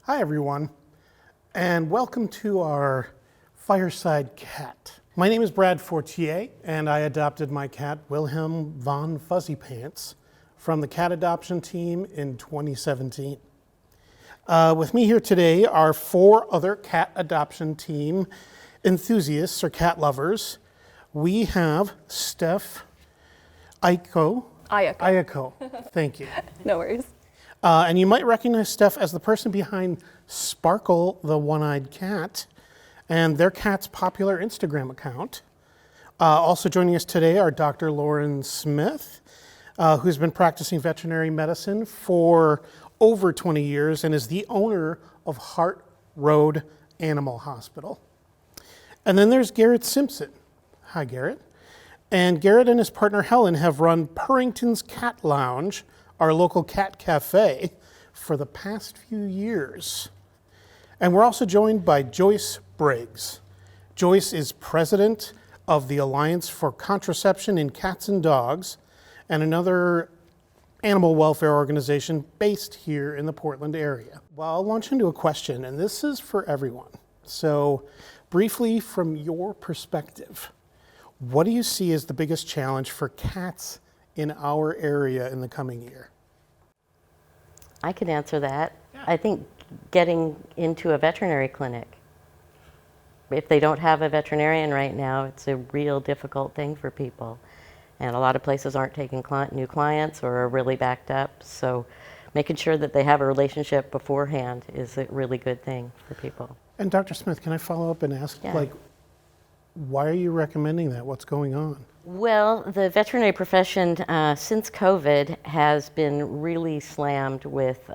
Hi everyone, and welcome to our Fireside CAT. My name is Brad Fortier, and I adopted my cat, Wilhelm von Fuzzy Pants, from the cat adoption team in 2017. With me here today are four other cat adoption team enthusiasts or cat lovers. We have Steph Ayako. Thank you. No worries. And you might recognize Steph as the person behind Sparkle, the one-eyed cat, and their cat's popular Instagram account. Also joining us today are Dr. Lauren Smith, who's been practicing veterinary medicine for over 20 years and is the owner of Hart Road Animal Hospital. And then there's Garrett Simpson. Hi, Garrett. And Garrett and his partner Helen have run Purrington's Cat Lounge, our local cat cafe, for the past few years. And we're also joined by Joyce Briggs. Joyce is president of the Alliance for Contraception in Cats and Dogs, and another animal welfare organization based here in the Portland area. Well, I'll launch into a question, and this is for everyone. So briefly, from your perspective, what do you see as the biggest challenge for cats in our area in the coming year? I can answer that. Yeah. I think getting into a veterinary clinic. If they don't have a veterinarian right now, it's a real difficult thing for people. And a lot of places aren't taking new clients or are really backed up. So making sure that they have a relationship beforehand is a really good thing for people. And Dr. Smith, can I follow up and ask, why are you recommending that? What's going on? Well, the veterinary profession since COVID has been really slammed with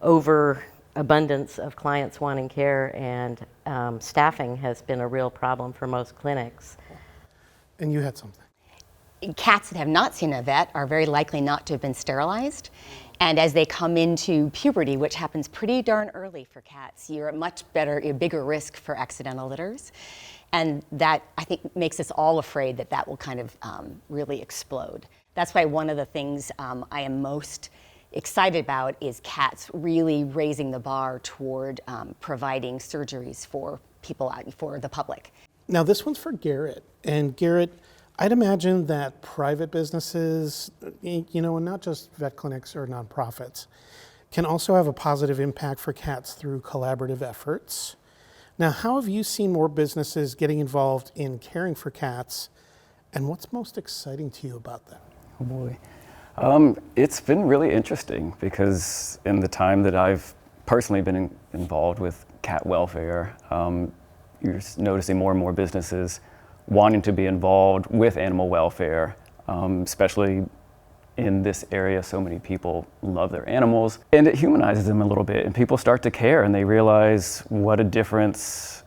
overabundance of clients wanting care, and staffing has been a real problem for most clinics. And you had something. Cats that have not seen a vet are very likely not to have been sterilized. And as they come into puberty, which happens pretty darn early for cats, you're a bigger risk for accidental litters. And that, I think, makes us all afraid that that will kind of really explode. That's why one of the things I am most excited about is cats really raising the bar toward providing surgeries for people for the public. Now this one's for Garrett. And Garrett, I'd imagine that private businesses, and not just vet clinics or nonprofits, can also have a positive impact for cats through collaborative efforts. Now, how have you seen more businesses getting involved in caring for cats, and what's most exciting to you about that? Oh boy. It's been really interesting because in the time that I've personally been involved with cat welfare, you're noticing more and more businesses wanting to be involved with animal welfare, especially in this area. So many people love their animals, and it humanizes them a little bit, and people start to care, and they realize what a difference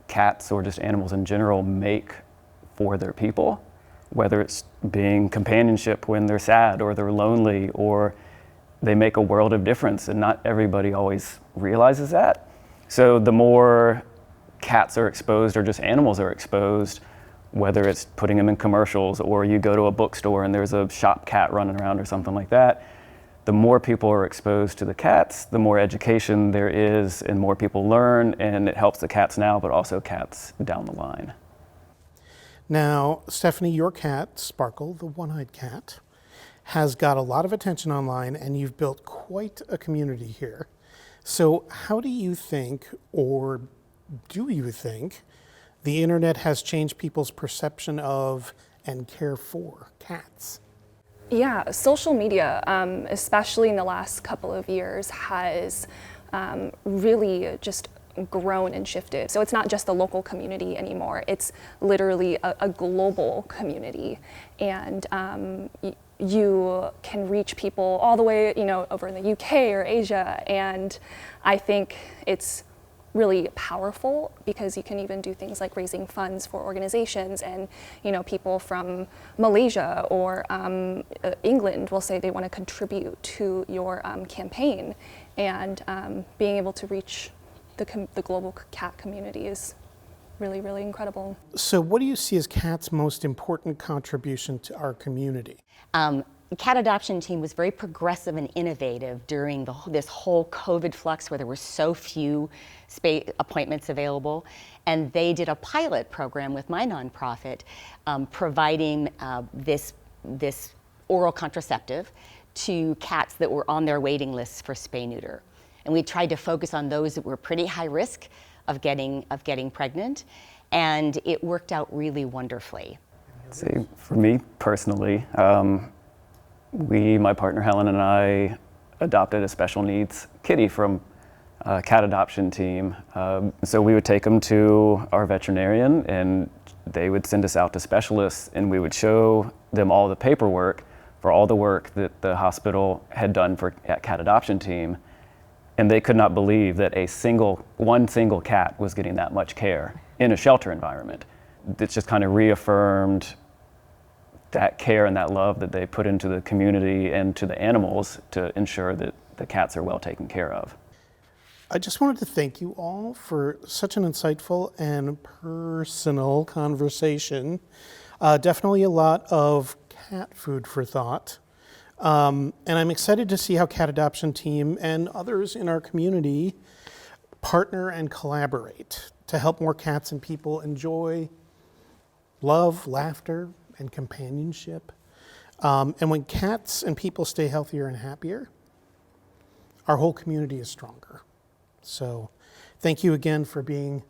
cats or just animals in general make for their people, whether it's being companionship when they're sad or they're lonely, or they make a world of difference, and not everybody always realizes that. So the more cats are exposed or just animals are exposed, whether it's putting them in commercials or you go to a bookstore and there's a shop cat running around or something like that, the more people are exposed to the cats, the more education there is and more people learn, and it helps the cats now, but also cats down the line. Now, Stephanie, your cat, Sparkle, the one-eyed cat, has got a lot of attention online, and you've built quite a community here. So how do you think, or do you think, the internet has changed people's perception of and care for cats? Yeah, social media, especially in the last couple of years, has really just grown and shifted. So it's not just the local community anymore. It's literally a global community. And you can reach people all the way, over in the UK or Asia. And I think it's really powerful because you can even do things like raising funds for organizations, and people from Malaysia or England will say they want to contribute to your campaign, and being able to reach the global cat community is really, really incredible. So what do you see as cats' most important contribution to our community? the cat adoption team was very progressive and innovative during this whole COVID flux where there were so few appointments available. And they did a pilot program with my nonprofit providing this oral contraceptive to cats that were on their waiting lists for spay-neuter. And we tried to focus on those that were pretty high risk of getting pregnant, and it worked out really wonderfully. See, for me personally, my partner Helen and I adopted a special needs kitty from a cat adoption team. So we would take them to our veterinarian and they would send us out to specialists and we would show them all the paperwork for all the work that the hospital had done for a cat adoption team. And they could not believe that one single cat was getting that much care in a shelter environment. It's just kind of reaffirmed that care and that love that they put into the community and to the animals to ensure that the cats are well taken care of. I just wanted to thank you all for such an insightful and personal conversation. Definitely a lot of cat food for thought. And I'm excited to see how Cat Adoption Team and others in our community partner and collaborate to help more cats and people enjoy love, laughter, and companionship. And when cats and people stay healthier and happier, our whole community is stronger. So thank you again for being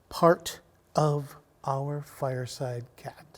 part of our Fireside CAT.